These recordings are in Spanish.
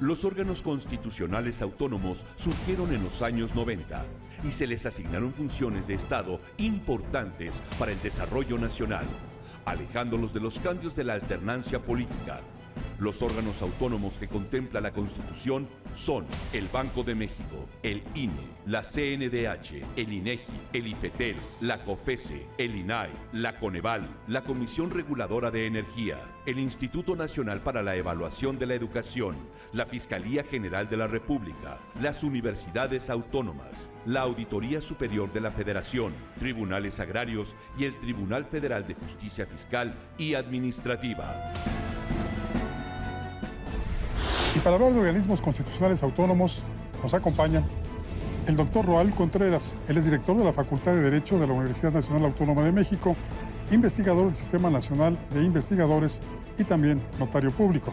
Los órganos constitucionales autónomos surgieron en los años 90 y se les asignaron funciones de Estado importantes para el desarrollo nacional, alejándolos de los cambios de la alternancia política. Los órganos autónomos que contempla la Constitución son el Banco de México, el INE, la CNDH, el INEGI, el IFETEL, la COFESE, el INAI, la Coneval, la Comisión Reguladora de Energía, el Instituto Nacional para la Evaluación de la Educación, la Fiscalía General de la República, las universidades autónomas, la Auditoría Superior de la Federación, tribunales agrarios y el Tribunal Federal de Justicia Fiscal y Administrativa. Y para hablar de organismos constitucionales autónomos, nos acompañan el doctor Roald Contreras. Él es director de la Facultad de Derecho de la Universidad Nacional Autónoma de México, investigador del Sistema Nacional de Investigadores y también notario público.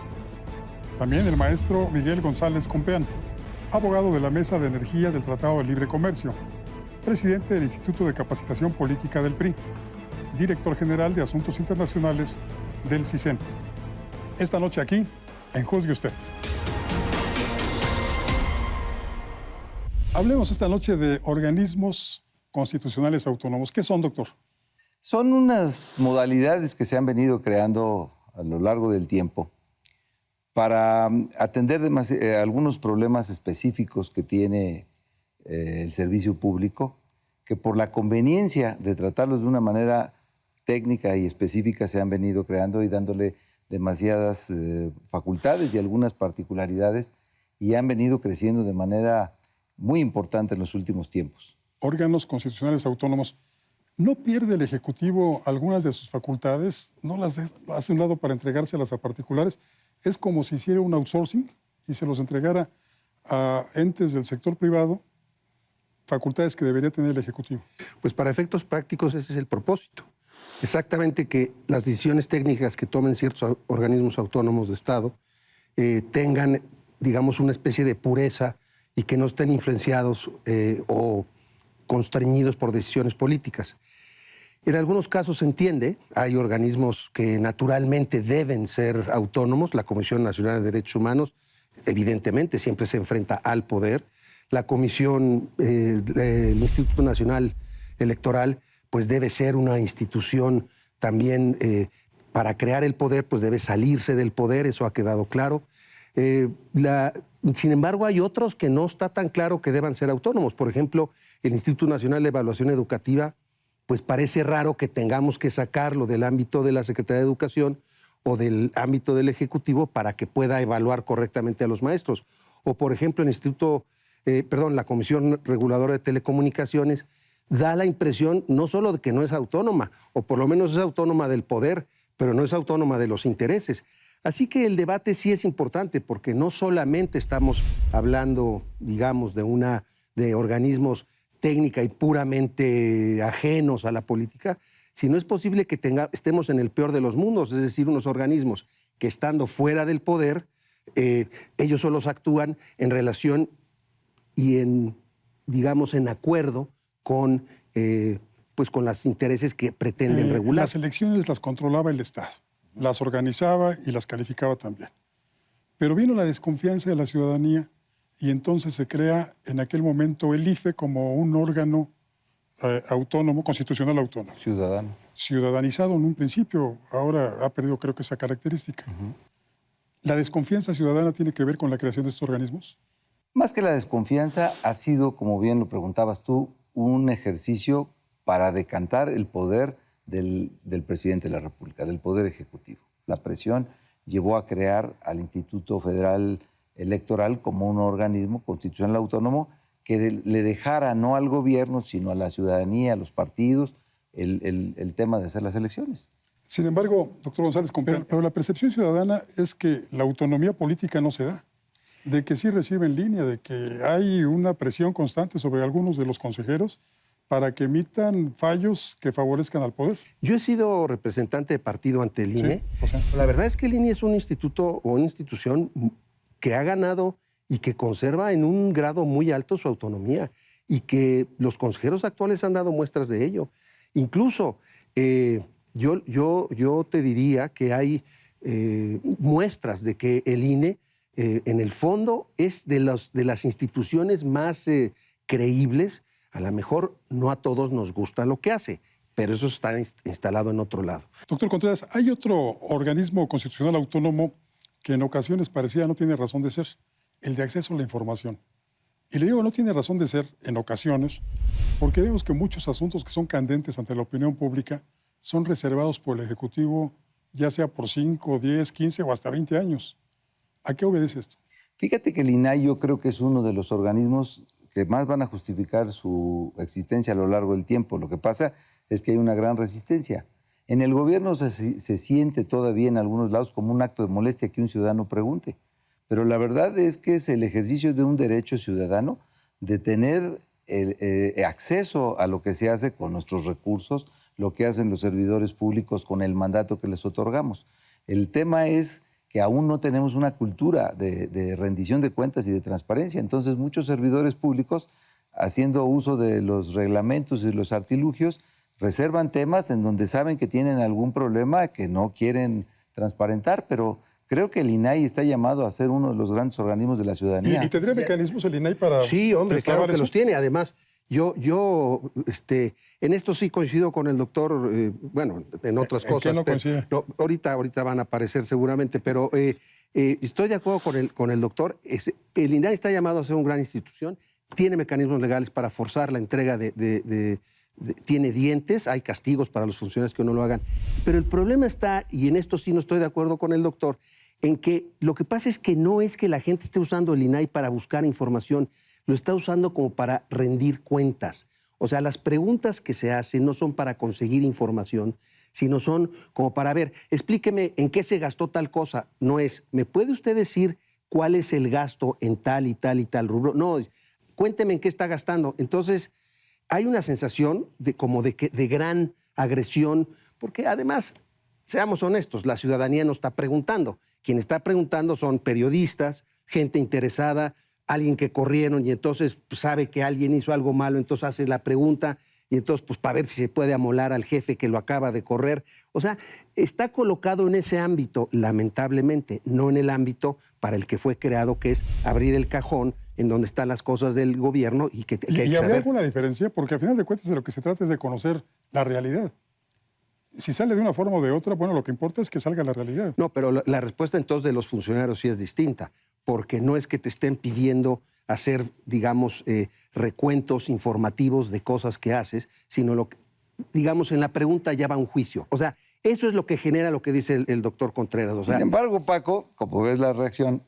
También el maestro Miguel González Compeán, abogado de la Mesa de Energía del Tratado de Libre Comercio, presidente del Instituto de Capacitación Política del PRI, director general de Asuntos Internacionales del CISEN. Esta noche aquí, en Juzgue Usted. Hablemos esta noche de organismos constitucionales autónomos. ¿Qué son, doctor? Son unas modalidades que se han venido creando a lo largo del tiempo para atender algunos problemas específicos que tiene el servicio público, que por la conveniencia de tratarlos de una manera técnica y específica se han venido creando y dándole demasiadas facultades y algunas particularidades, y han venido creciendo de manera muy importante en los últimos tiempos. Órganos constitucionales autónomos. ¿No pierde el Ejecutivo algunas de sus facultades? ¿No las hace un lado para entregárselas a particulares? Es como si hiciera un outsourcing y se los entregara a entes del sector privado, facultades que debería tener el Ejecutivo. Pues para efectos prácticos ese es el propósito. Exactamente, que las decisiones técnicas que tomen ciertos organismos autónomos de Estado tengan, digamos, una especie de pureza y que no estén influenciados o constreñidos por decisiones políticas. En algunos casos se entiende, hay organismos que naturalmente deben ser autónomos. La Comisión Nacional de Derechos Humanos, evidentemente, siempre se enfrenta al poder. La Comisión, el Instituto Nacional Electoral, pues debe ser una institución también para crear el poder, pues debe salirse del poder, eso ha quedado claro. Sin embargo, hay otros que no está tan claro que deban ser autónomos. Por ejemplo, el Instituto Nacional de Evaluación Educativa, pues parece raro que tengamos que sacarlo del ámbito de la Secretaría de Educación o del ámbito del Ejecutivo para que pueda evaluar correctamente a los maestros. O, por ejemplo, la Comisión Reguladora de Telecomunicaciones da la impresión no solo de que no es autónoma, o por lo menos es autónoma del poder, pero no es autónoma de los intereses. Así que el debate sí es importante, porque no solamente estamos hablando, digamos, de organismos técnica y puramente ajenos a la política, sino es posible que estemos en el peor de los mundos, es decir, unos organismos que estando fuera del poder, ellos solos actúan en relación y en acuerdo con los intereses que pretenden regular. Las elecciones las controlaba el Estado, las organizaba y las calificaba también. Pero vino la desconfianza de la ciudadanía y entonces se crea en aquel momento el IFE como un órgano autónomo, constitucional autónomo. Ciudadano. Ciudadanizado en un principio, ahora ha perdido creo que esa característica. ¿La desconfianza ciudadana tiene que ver con la creación de estos organismos? Más que la desconfianza, ha sido, como bien lo preguntabas tú, un ejercicio para decantar el poder del presidente de la República, del Poder Ejecutivo. La presión llevó a crear al Instituto Federal Electoral como un organismo constitucional autónomo que le dejara no al gobierno, sino a la ciudadanía, a los partidos, el tema de hacer las elecciones. Sin embargo, doctor González Compeán, pero la percepción ciudadana es que la autonomía política no se da, de que sí reciben línea, de que hay una presión constante sobre algunos de los consejeros para que emitan fallos que favorezcan al poder. Yo he sido representante de partido ante el INE. Sí, o sea. La verdad es que el INE es un instituto o una institución que ha ganado y que conserva en un grado muy alto su autonomía y que los consejeros actuales han dado muestras de ello. Incluso yo te diría que hay muestras de que el INE en el fondo es de las instituciones más creíbles. A lo mejor no a todos nos gusta lo que hace, pero eso está instalado en otro lado. Doctor Contreras, hay otro organismo constitucional autónomo que en ocasiones parecía no tiene razón de ser, el de acceso a la información. Y le digo no tiene razón de ser en ocasiones porque vemos que muchos asuntos que son candentes ante la opinión pública son reservados por el Ejecutivo, ya sea por 5, 10, 15 o hasta 20 años. ¿A qué obedece esto? Fíjate que el INAI yo creo que es uno de los organismos que más van a justificar su existencia a lo largo del tiempo. Lo que pasa es que hay una gran resistencia. En el gobierno se siente todavía en algunos lados como un acto de molestia que un ciudadano pregunte. Pero la verdad es que es el ejercicio de un derecho ciudadano de tener acceso a lo que se hace con nuestros recursos, lo que hacen los servidores públicos con el mandato que les otorgamos. El tema es que aún no tenemos una cultura de rendición de cuentas y de transparencia. Entonces, muchos servidores públicos, haciendo uso de los reglamentos y los artilugios, reservan temas en donde saben que tienen algún problema que no quieren transparentar, pero creo que el INAI está llamado a ser uno de los grandes organismos de la ciudanía. ¿Y tendría mecanismos el INAI para...? Sí, hombre, claro que eso? los tiene. Además, yo en esto sí coincido con el doctor, bueno, en otras cosas. ¿En qué no coincide? No, ahorita van a aparecer seguramente, pero estoy de acuerdo con el doctor. El INAI está llamado a ser una gran institución, tiene mecanismos legales para forzar la entrega tiene dientes, hay castigos para los funcionarios que no lo hagan. Pero el problema está, y en esto sí no estoy de acuerdo con el doctor, en que lo que pasa es que no es que la gente esté usando el INAI para buscar información, lo está usando como para rendir cuentas. O sea, las preguntas que se hacen no son para conseguir información, sino son como para ver, explíqueme en qué se gastó tal cosa. No es, ¿me puede usted decir cuál es el gasto en tal y tal y tal rubro? No, cuénteme en qué está gastando. Entonces, hay una sensación de gran agresión, porque además, seamos honestos, la ciudadanía no está preguntando. Quien está preguntando son periodistas, gente interesada, alguien que corrieron y entonces pues, sabe que alguien hizo algo malo, entonces hace la pregunta y entonces pues para ver si se puede amolar al jefe que lo acaba de correr. O sea, está colocado en ese ámbito, lamentablemente, no en el ámbito para el que fue creado, que es abrir el cajón en donde están las cosas del gobierno y que hay que ¿Y saber. habría alguna diferencia? Porque al final de cuentas de lo que se trata es de conocer la realidad. Si sale de una forma o de otra, bueno, lo que importa es que salga la realidad. No, pero la respuesta entonces de los funcionarios sí es distinta, porque no es que te estén pidiendo hacer, digamos, recuentos informativos de cosas que haces, sino digamos, en la pregunta ya va un juicio. O sea, eso es lo que genera lo que dice el doctor Contreras. O sea, Sin embargo, Paco, como ves la reacción,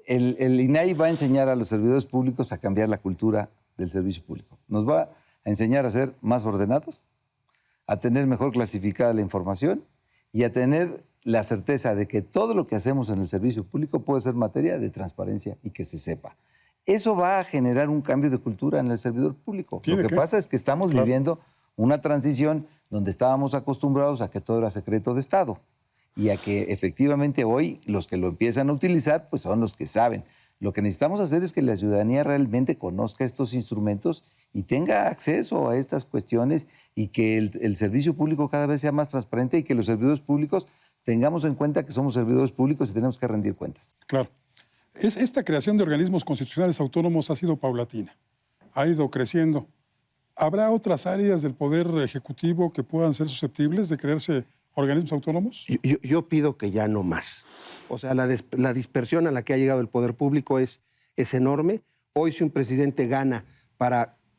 el INAI va a enseñar a los servidores públicos a cambiar la cultura del servicio público. Nos va a enseñar a ser más ordenados, a tener mejor clasificada la información y a tener la certeza de que todo lo que hacemos en el servicio público puede ser materia de transparencia y que se sepa. Eso va a generar un cambio de cultura en el servidor público. Lo que pasa es que estamos viviendo una transición donde estábamos acostumbrados a que todo era secreto de Estado y a que efectivamente hoy los que lo empiezan a utilizar pues son los que saben. Lo que necesitamos hacer es que la ciudadanía realmente conozca estos instrumentos y tenga acceso a estas cuestiones y que el servicio público cada vez sea más transparente y que los servidores públicos tengamos en cuenta que somos servidores públicos y tenemos que rendir cuentas. Claro. Esta creación de organismos constitucionales autónomos ha sido paulatina, ha ido creciendo. ¿Habrá otras áreas del Poder Ejecutivo que puedan ser susceptibles de crearse organismos autónomos? Yo pido que ya no más. O sea, la dispersión a la que ha llegado el Poder Público es enorme. Hoy si un presidente gana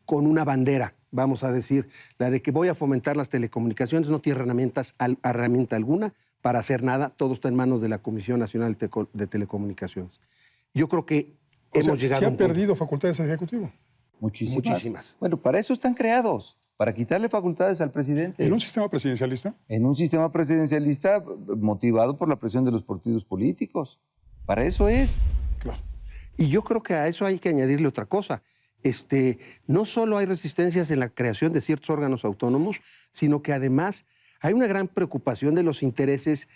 con una bandera, vamos a decir, la de que voy a fomentar las telecomunicaciones, no tiene herramienta alguna para hacer nada, todo está en manos de la Comisión Nacional de Telecomunicaciones. Yo creo que hemos llegado ¿Se a han un punto. perdido facultades al Ejecutivo? Muchísimas. Bueno, para eso están creados, para quitarle facultades al presidente. ¿En un sistema presidencialista? En un sistema presidencialista motivado por la presión de los partidos políticos. Para eso es. Claro. Y yo creo que a eso hay que añadirle otra cosa. No solo hay resistencias en la creación de ciertos órganos autónomos, sino que además hay una gran preocupación de los intereses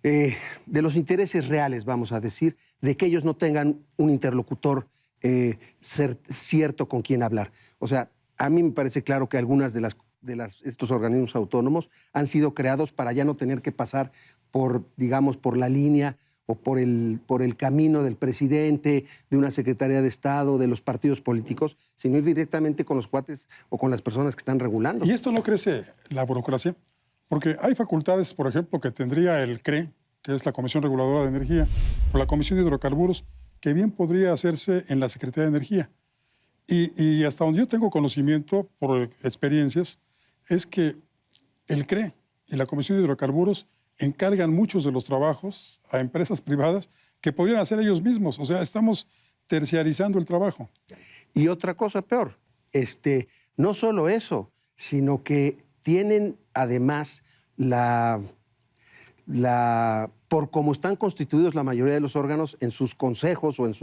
reales, vamos a decir, de que ellos no tengan un interlocutor cierto con quien hablar. O sea, a mí me parece claro que algunas de estos organismos autónomos han sido creados para ya no tener que pasar por, digamos, por la línea o por el camino del presidente, de una Secretaría de Estado, de los partidos políticos, sino ir directamente con los cuates o con las personas que están regulando. ¿Y esto no crece la burocracia? Porque hay facultades, por ejemplo, que tendría el CRE, que es la Comisión Reguladora de Energía, o la Comisión de Hidrocarburos, que bien podría hacerse en la Secretaría de Energía. Y hasta donde yo tengo conocimiento, por experiencias, es que el CRE y la Comisión de Hidrocarburos encargan muchos de los trabajos a empresas privadas que podrían hacer ellos mismos. O sea, estamos terciarizando el trabajo. Y otra cosa peor, no solo eso, sino que tienen además por cómo están constituidos la mayoría de los órganos en sus consejos o en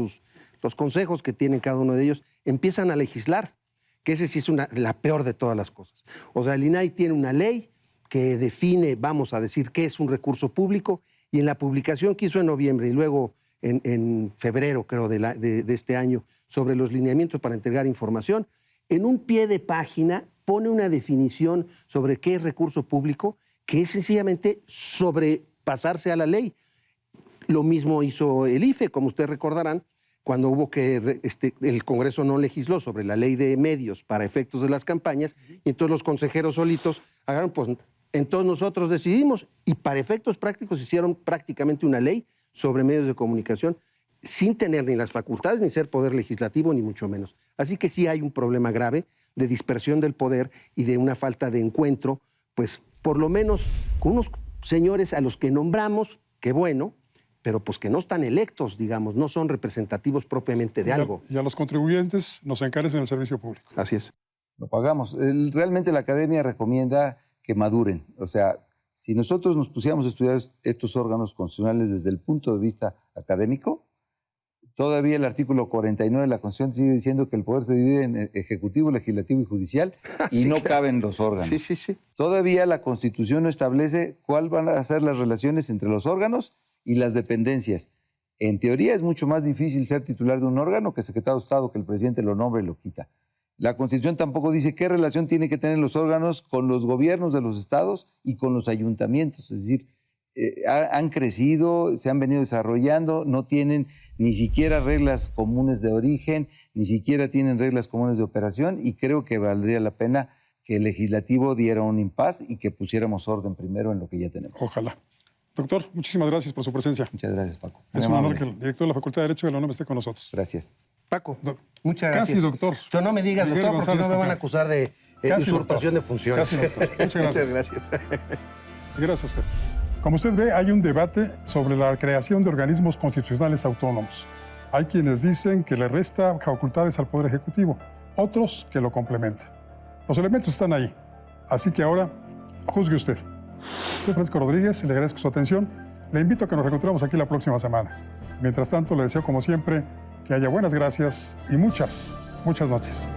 los consejos que tienen cada uno de ellos, empiezan a legislar, que ese sí es la peor de todas las cosas. O sea, el INAI tiene una ley que define, vamos a decir, qué es un recurso público, y en la publicación que hizo en noviembre y luego en febrero, creo, de este año, sobre los lineamientos para entregar información, en un pie de página pone una definición sobre qué es recurso público, que es sencillamente sobrepasarse a la ley. Lo mismo hizo el IFE, como ustedes recordarán, cuando hubo que el Congreso no legisló sobre la ley de medios para efectos de las campañas, y entonces los consejeros solitos agarraron, pues entonces nosotros decidimos, y para efectos prácticos hicieron prácticamente una ley sobre medios de comunicación, sin tener ni las facultades, ni ser poder legislativo, ni mucho menos. Así que sí hay un problema grave de dispersión del poder y de una falta de encuentro, pues por lo menos con unos señores a los que nombramos, qué bueno, pero pues que no están electos, digamos, no son representativos propiamente de algo. Y a los contribuyentes nos encarecen el servicio público. Así es. Lo pagamos. Realmente la academia recomienda que maduren. O sea, si nosotros nos pusiéramos a estudiar estos órganos constitucionales desde el punto de vista académico, todavía el artículo 49 de la Constitución sigue diciendo que el poder se divide en ejecutivo, legislativo y judicial, y sí, no caben los órganos. Sí, sí, sí. Todavía la Constitución no establece cuáles van a ser las relaciones entre los órganos y las dependencias. En teoría es mucho más difícil ser titular de un órgano que secretario de Estado, que el presidente lo nombra y lo quita. La Constitución tampoco dice qué relación tiene que tener los órganos con los gobiernos de los estados y con los ayuntamientos. Es decir, han crecido, se han venido desarrollando, no tienen ni siquiera reglas comunes de origen, ni siquiera tienen reglas comunes de operación, y creo que valdría la pena que el legislativo diera un impas y que pusiéramos orden primero en lo que ya tenemos. Ojalá. Doctor, muchísimas gracias por su presencia. Muchas gracias, Paco. Es un honor que el director de la Facultad de Derecho de la UNAM esté con nosotros. Gracias. Paco, muchas gracias. Casi doctor. Yo no me digas Miguel doctor, porque González no me van a Contreras. acusar de usurpación de funciones. Casi doctor. Muchas gracias. Muchas gracias. Y gracias a usted. Como usted ve, hay un debate sobre la creación de organismos constitucionales autónomos. Hay quienes dicen que le resta facultades al Poder Ejecutivo, otros que lo complementan. Los elementos están ahí, así que ahora juzgue usted. Soy Francisco Rodríguez y le agradezco su atención. Le invito a que nos reencontremos aquí la próxima semana. Mientras tanto, le deseo como siempre que haya buenas gracias y muchas noches.